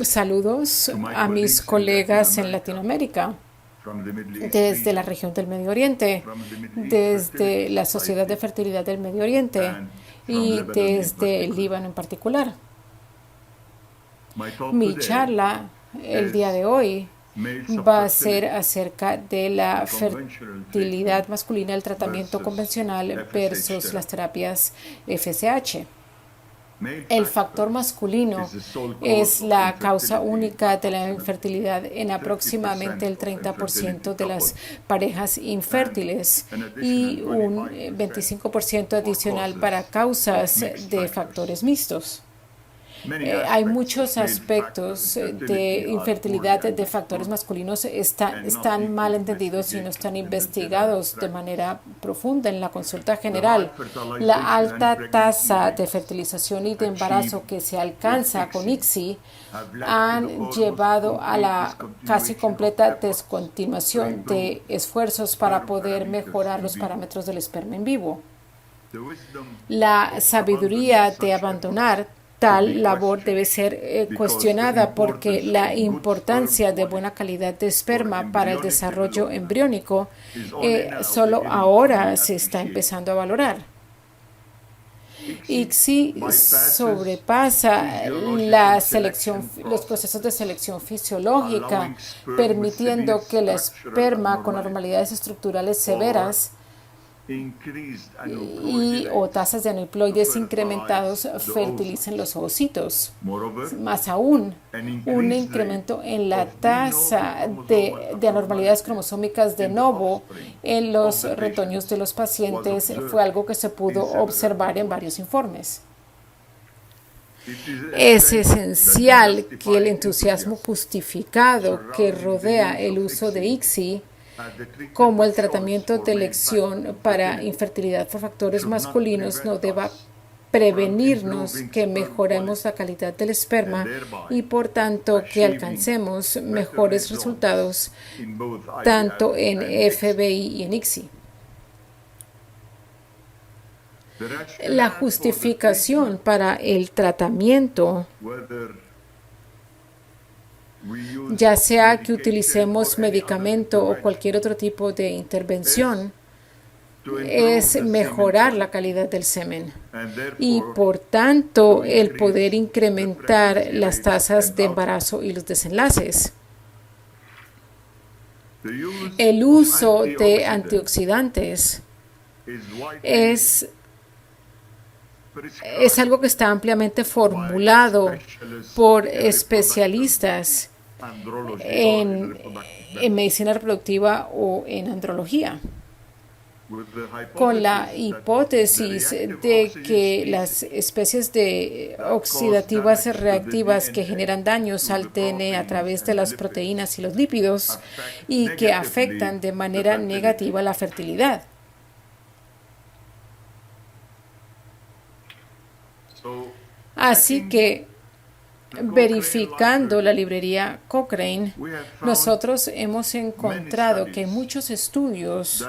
Saludos a mis colegas en Latinoamérica, desde la región del Medio Oriente, desde la Sociedad de Fertilidad del Medio Oriente y desde el Líbano en particular. Mi charla el día de hoy va a ser acerca de la fertilidad masculina, el tratamiento convencional versus las terapias FSH. El factor masculino es la causa única de la infertilidad en aproximadamente el 30% de las parejas infértiles y un 25% adicional para causas de factores mixtos. Hay muchos aspectos de infertilidad de factores masculinos están mal entendidos y no están investigados de manera profunda en la consulta general. La alta tasa de fertilización y de embarazo que se alcanza con ICSI han llevado a la casi completa descontinuación de esfuerzos para poder mejorar los parámetros del esperma en vivo. La sabiduría de abandonar tal labor debe ser cuestionada porque la importancia de buena calidad de esperma para el desarrollo embriónico solo ahora se está empezando a valorar. ICSI sobrepasa los procesos de selección fisiológica, permitiendo que el esperma con anormalidades estructurales severas o tasas de aneuploides incrementados fertilicen los ovocitos. Más aún, un incremento en la tasa de anormalidades cromosómicas de novo en los retoños de los pacientes fue algo que se pudo observar en varios informes. Es esencial que el entusiasmo justificado que rodea el uso de ICSI como el tratamiento de elección para infertilidad por factores masculinos no deba prevenirnos que mejoremos la calidad del esperma y por tanto que alcancemos mejores resultados tanto en FBI y en ICSI. La justificación para el tratamiento, ya sea que utilicemos medicamento o cualquier otro tipo de intervención, es mejorar la calidad del semen y por tanto el poder incrementar las tasas de embarazo y los desenlaces. El uso de antioxidantes es algo que está ampliamente formulado por especialistas en medicina reproductiva o en andrología, con la hipótesis de que las especies de oxidativas reactivas que generan daños al TN a través de las proteínas y los lípidos y que afectan de manera negativa la fertilidad. Así que, verificando la librería Cochrane, nosotros hemos encontrado que hay muchos estudios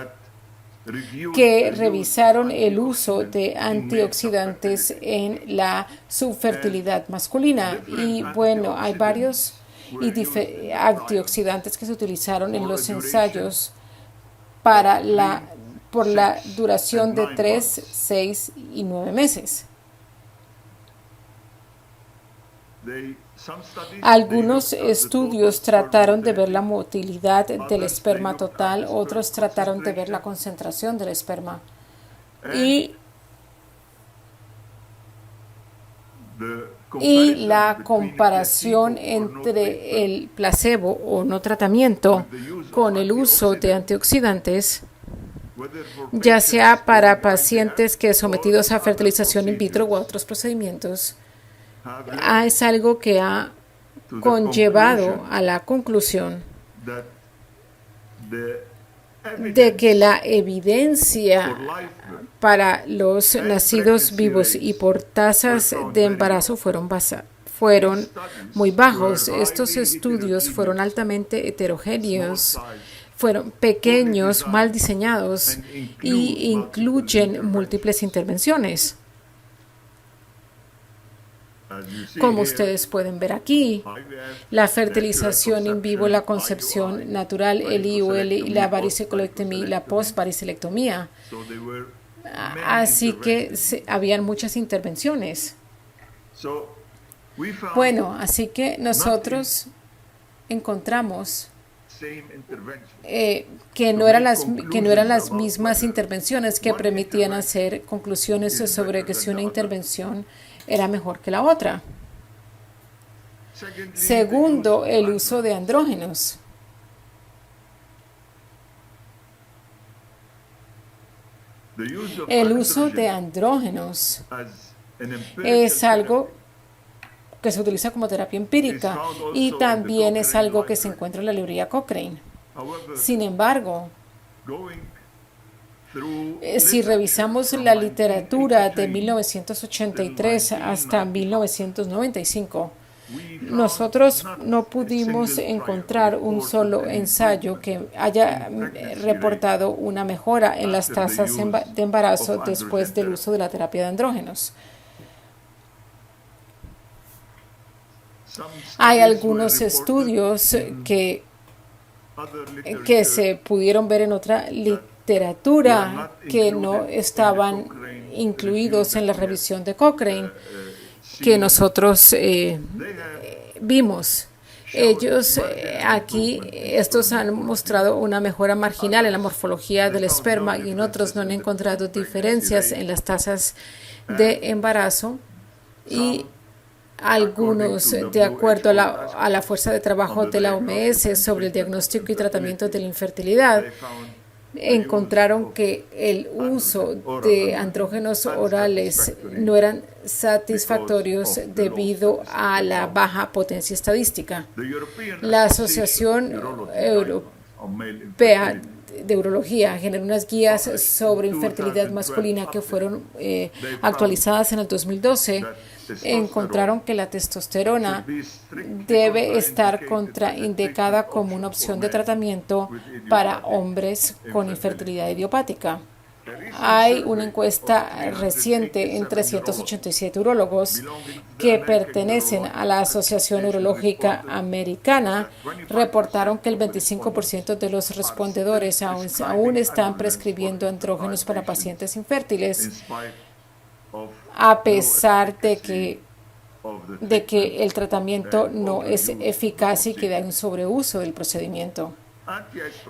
que revisaron el uso de antioxidantes en la subfertilidad masculina. Y bueno, hay varios antioxidantes que se utilizaron en los ensayos por la duración de 3, 6 y 9 meses. Algunos estudios trataron de ver la motilidad del esperma total, otros trataron de ver la concentración del esperma. Y la comparación entre el placebo o no tratamiento con el uso de antioxidantes, ya sea para pacientes que sometidos a fertilización in vitro u otros procedimientos, es algo que ha conllevado a la conclusión de que la evidencia para los nacidos vivos y por tasas de embarazo fueron muy bajos. Estos estudios fueron altamente heterogéneos, fueron pequeños, mal diseñados y incluyen múltiples intervenciones. Como ustedes pueden ver aquí, la fertilización in vivo, la concepción natural, el IUL, la varicecolectomía y la post-varicelectomía. Así que habían muchas intervenciones. Bueno, así que nosotros encontramos que no eran las mismas intervenciones que permitían hacer conclusiones sobre que si una intervención era mejor que la otra. Segundo, el uso de andrógenos. El uso de andrógenos es algo que se utiliza como terapia empírica y también es algo que se encuentra en la librería Cochrane. Sin embargo, si revisamos la literatura de 1983 hasta 1995, nosotros no pudimos encontrar un solo ensayo que haya reportado una mejora en las tasas de embarazo después del uso de la terapia de andrógenos. Hay algunos estudios que se pudieron ver en otra literatura que no estaban incluidos en la revisión de Cochrane que nosotros vimos. Ellos estos han mostrado una mejora marginal en la morfología del esperma y en otros no han encontrado diferencias en las tasas de embarazo y algunos, de acuerdo a la fuerza de trabajo de la OMS sobre el diagnóstico y tratamiento de la infertilidad, encontraron que el uso de andrógenos orales no eran satisfactorios debido a la baja potencia estadística. La Asociación Europea de Urología generó unas guías sobre infertilidad masculina que fueron actualizadas en el 2012. Encontraron que la testosterona debe estar contraindicada como una opción de tratamiento para hombres con infertilidad idiopática. Hay una encuesta reciente en 387 urólogos que pertenecen a la Asociación Urológica Americana. Reportaron que el 25% de los respondedores aún están prescribiendo andrógenos para pacientes infértiles, a pesar de que el tratamiento no es eficaz y que hay un sobreuso del procedimiento.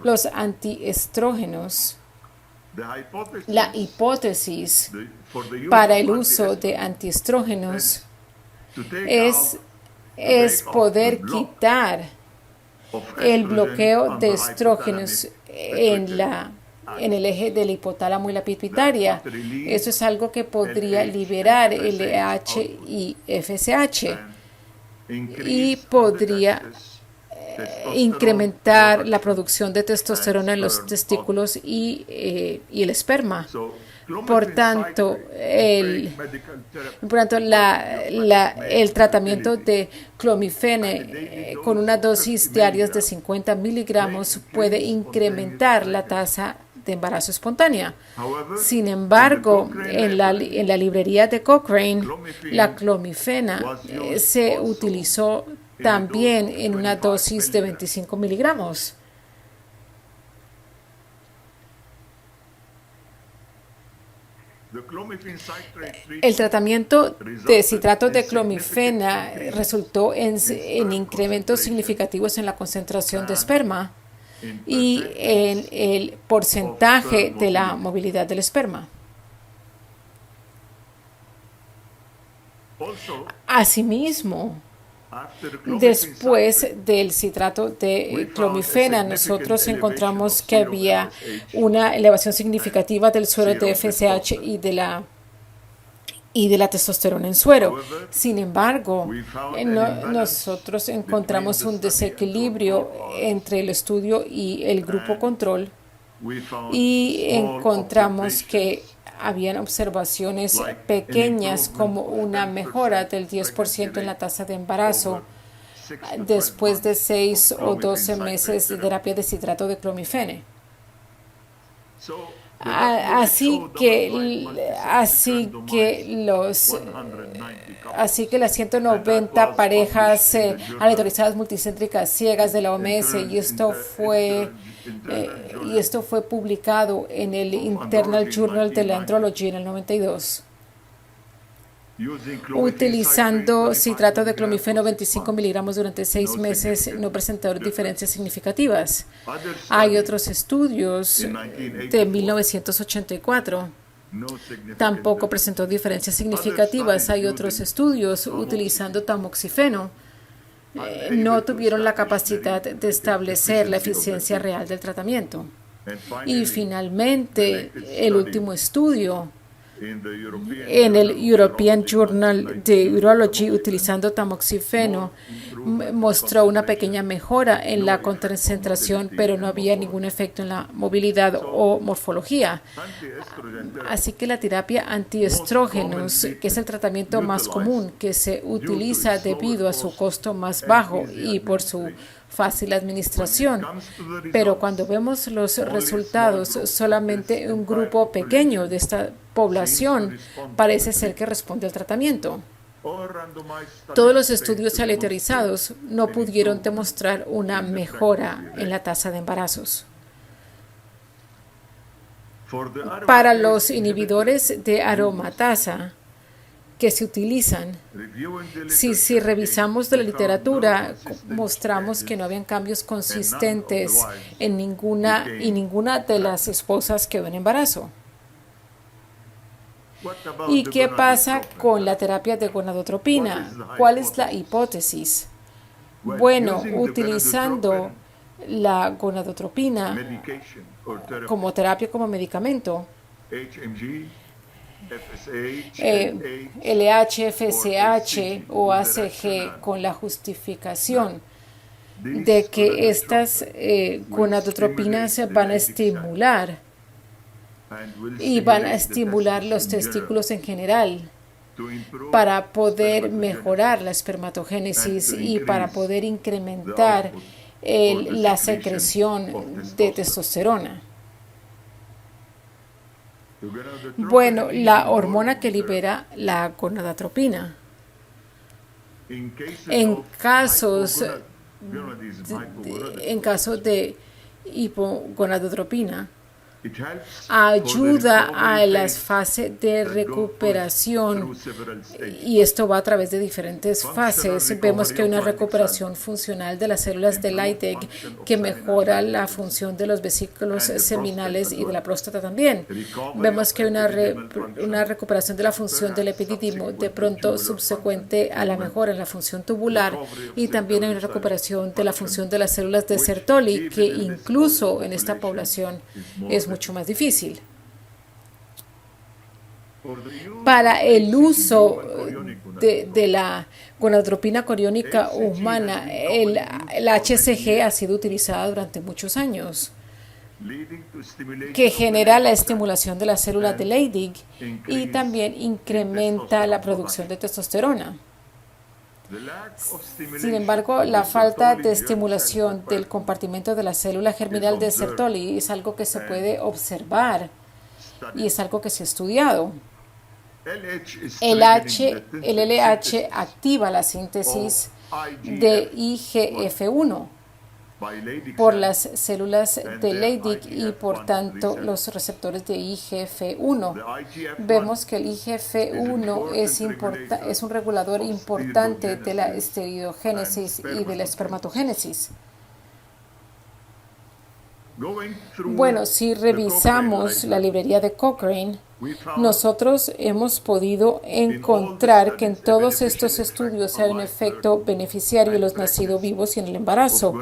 Los antiestrógenos, la hipótesis para el uso de antiestrógenos es poder quitar el bloqueo de estrógenos en el eje del hipotálamo y la pituitaria. Eso es algo que podría liberar LH y FSH y podría incrementar la producción de testosterona en los testículos y el esperma. Por tanto, el tratamiento de clomifene con una dosis diaria de 50 miligramos puede incrementar la tasa de embarazo espontánea. Sin embargo, en la librería de Cochrane, la clomifena se utilizó también en una dosis de 25 miligramos. El tratamiento de citrato de clomifena resultó en incrementos significativos en la concentración de esperma y en el porcentaje de la movilidad del esperma. Asimismo, después del citrato de clomifena, nosotros encontramos que había una elevación significativa del suero de FSH y de la testosterona en suero. Sin embargo, nosotros encontramos un desequilibrio entre el estudio y el grupo control y encontramos que habían observaciones pequeñas como una mejora del 10% en la tasa de embarazo después de 6 o 12 meses de terapia de citrato de clomifene. Así que las 190 parejas aleatorizadas multicéntricas ciegas de la OMS, y esto fue publicado en el Internal Journal de Andrology en el 92. Utilizando citrato de clomifeno 25 miligramos durante 6 meses, no presentaron diferencias significativas. Hay otros estudios de 1984. Tampoco presentó diferencias significativas. Hay otros estudios utilizando tamoxifeno. No tuvieron la capacidad de establecer la eficiencia real del tratamiento. Y finalmente, el último estudio en el European Journal de Urology utilizando tamoxifeno mostró una pequeña mejora en la concentración, pero no había ningún efecto en la movilidad o morfología. Así que la terapia antiestrógenos, que es el tratamiento más común que se utiliza debido a su costo más bajo y por su fácil administración, pero cuando vemos los resultados, solamente un grupo pequeño de esta población parece ser que responde al tratamiento. Todos los estudios aleatorizados no pudieron demostrar una mejora en la tasa de embarazos. Para los inhibidores de aromatasa que se utilizan, si revisamos de la literatura, mostramos que no habían cambios consistentes en ninguna de las esposas quedó en embarazo. ¿Y qué pasa con la terapia de gonadotropina? ¿Cuál es la hipótesis? Bueno, utilizando la gonadotropina como terapia, como medicamento, LH, FSH o ACG, con la justificación de que estas gonadotropinas van a estimular los testículos en general para poder mejorar la espermatogénesis y para poder incrementar la secreción de testosterona. Bueno, la hormona que libera la gonadotropina. En casos de hipogonadotropina, ayuda a las fases de recuperación, y esto va a través de diferentes fases. Vemos que hay una recuperación funcional de las células de Leydig que mejora la función de los vesículos seminales y de la próstata también. Vemos que hay una recuperación de la función del epidídimo de pronto subsecuente a la mejora en la función tubular, y también hay una recuperación de la función de las células de Sertoli, que incluso en esta población es mucho más difícil. Para el uso de la gonadotropina coriónica humana, el HCG ha sido utilizado durante muchos años, que genera la estimulación de las células de Leydig y también incrementa la producción de testosterona. Sin embargo, la falta de estimulación del compartimento de la célula germinal de Sertoli es algo que se puede observar y es algo que se ha estudiado. El LH activa la síntesis de IGF-1 por las células de Leydig y por tanto los receptores de IGF-1. Vemos que el IGF-1 es un regulador importante de la esteroidogénesis y de la espermatogénesis. Bueno, si revisamos la librería de Cochrane, nosotros hemos podido encontrar que en todos estos estudios hay un efecto beneficiario en los nacidos vivos y en el embarazo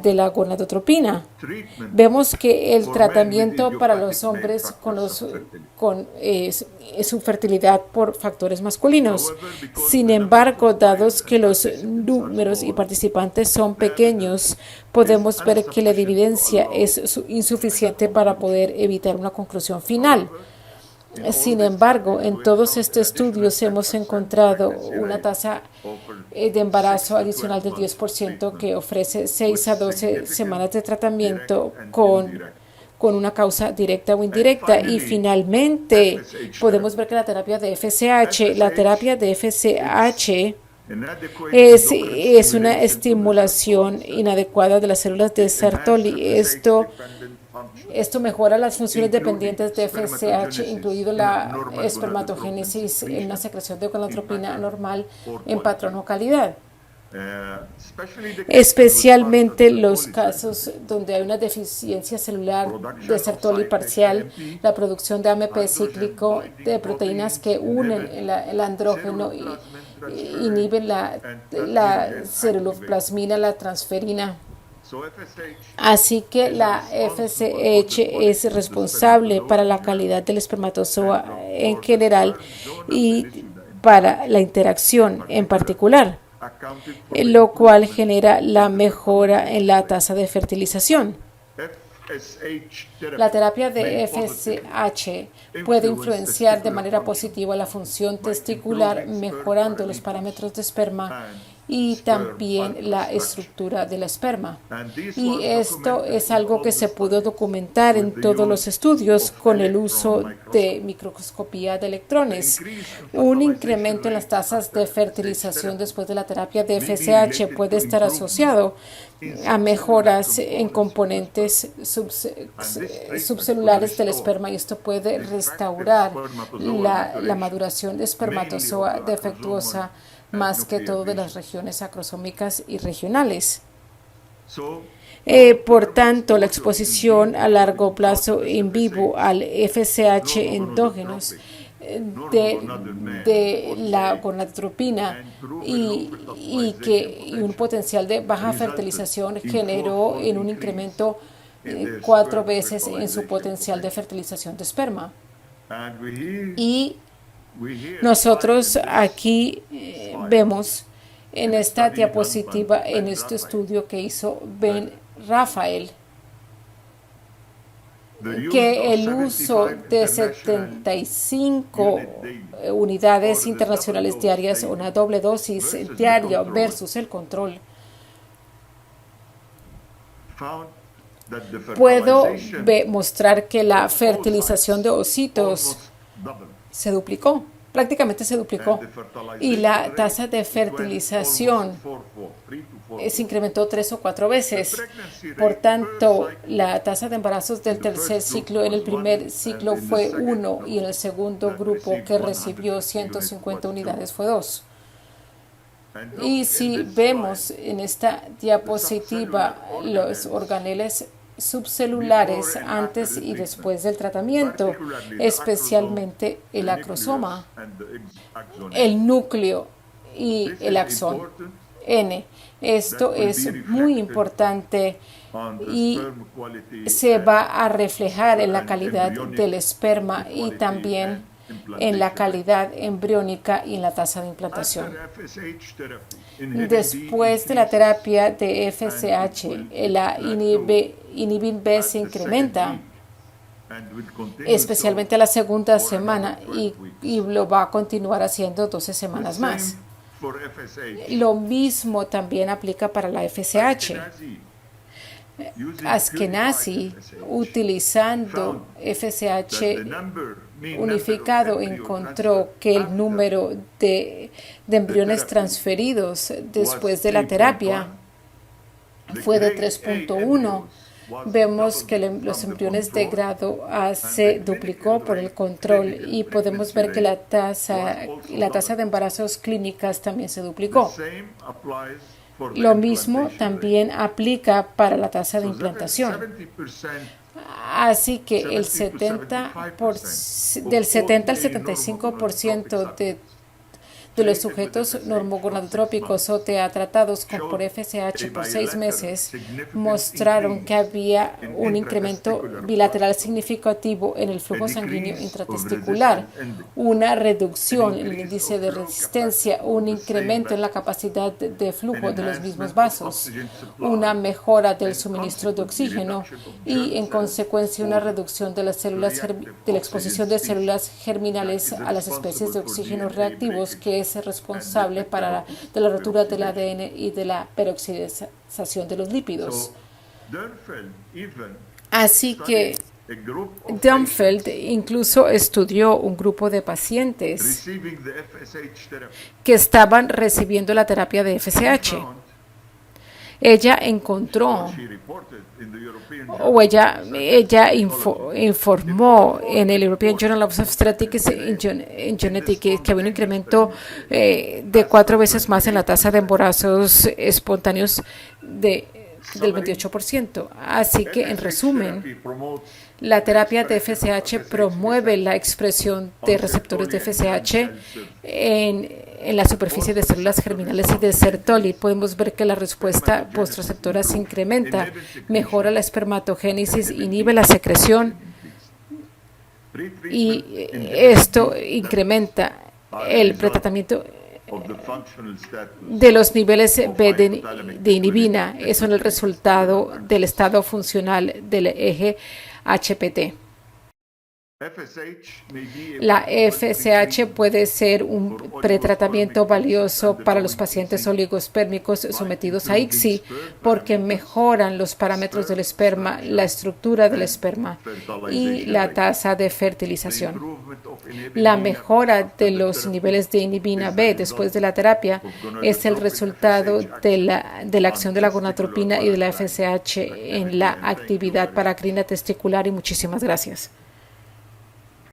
de la gonadotropina. Vemos que el tratamiento para los hombres con su fertilidad por factores masculinos. Sin embargo, dados que los números y participantes son pequeños, podemos ver que la evidencia es insuficiente para poder evitar una conclusión final. Sin embargo, en todos estos estudios hemos encontrado una tasa de embarazo adicional del 10% que ofrece 6 a 12 semanas de tratamiento con con una causa directa o indirecta. Y finalmente podemos ver que la terapia de FSH es una estimulación inadecuada de las células de Sertoli. Esto mejora las funciones dependientes de FSH, incluido la espermatogénesis en una secreción de gonadotropina normal en patrón o calidad. Especialmente los casos donde hay una deficiencia celular de Sertoli parcial, la producción de AMP cíclico de proteínas que unen el andrógeno y inhiben la ceruloplasmina, la transferina. Así que la FSH es responsable para la calidad del espermatozoa en general y para la interacción en particular, lo cual genera la mejora en la tasa de fertilización. La terapia de FSH puede influenciar de manera positiva la función testicular, mejorando los parámetros de esperma y también la estructura del esperma. Y esto es algo que se pudo documentar en todos los estudios con el uso de microscopía de electrones. Un incremento en las tasas de fertilización después de la terapia de FSH puede estar asociado a mejoras en componentes subcelulares del esperma, y esto puede restaurar la maduración de espermatozoa defectuosa, más que todo de las regiones acrosómicas y regionales. Por tanto, la exposición a largo plazo in vivo al FSH endógenos de la gonadotropina y un potencial de baja fertilización generó en un incremento 4 veces en su potencial de fertilización de esperma. Y nosotros aquí vemos en esta diapositiva, en este estudio que hizo Ben Rafael, que el uso de 75 unidades internacionales diarias, una doble dosis diaria versus el control, puedo mostrar que la fertilización de ositos se duplicó, prácticamente se duplicó, y la tasa de fertilización se incrementó 3 o 4 veces. Por tanto, la tasa de embarazos del tercer ciclo en el primer ciclo fue 1 y en el segundo grupo que recibió 150 unidades fue 2. Y si vemos en esta diapositiva los organeles subcelulares antes y después del tratamiento, especialmente el acrosoma, el núcleo y el axón N. Esto es muy importante y se va a reflejar en la calidad del esperma y también en la calidad embriónica y en la tasa de implantación. Después de la terapia de FSH, la inhibin B se incrementa, especialmente a la segunda semana, y lo va a continuar haciendo 12 semanas más. Lo mismo también aplica para la FSH. Ashkenazi, utilizando FSH unificado, encontró que el número de embriones transferidos después de la terapia fue de 3.1. Vemos que los embriones de grado A se duplicó por el control y podemos ver que la tasa de embarazos clínicas también se duplicó. Lo mismo también aplica para la tasa de implantación. Así que del 70 al 75% de los sujetos normogonadotrópicos OTA tratados por FSH por 6 meses mostraron que había un incremento bilateral significativo en el flujo sanguíneo intratesticular, una reducción en el índice de resistencia, un incremento en la capacidad de flujo de los mismos vasos, una mejora del suministro de oxígeno y, en consecuencia, una reducción de la exposición de células germinales a las especies de oxígeno reactivos, que es responsable de la rotura del ADN y de la peroxidación de los lípidos. Así que Dunfeld incluso estudió un grupo de pacientes que estaban recibiendo la terapia de FSH. Ella encontró, o ella informó en el European Journal of Obstetrics and Genetics que había un incremento de 4 veces más en la tasa de embarazos espontáneos del 28%. Así que, en resumen, la terapia de FSH promueve la expresión de receptores de FSH en la superficie de células germinales y de Sertoli. Podemos ver que la respuesta postreceptora se incrementa, mejora la espermatogénesis, inhibe la secreción y esto incrementa el pretratamiento de los niveles B de inhibina. Eso es el resultado del estado funcional del eje HPT. La FSH puede ser un pretratamiento valioso para los pacientes oligospermicos sometidos a ICSI porque mejoran los parámetros del esperma, la estructura del esperma y la tasa de fertilización. La mejora de los niveles de inhibina B después de la terapia es el resultado de la acción de la gonadotropina y de la FSH en la actividad paracrina testicular. Y muchísimas gracias.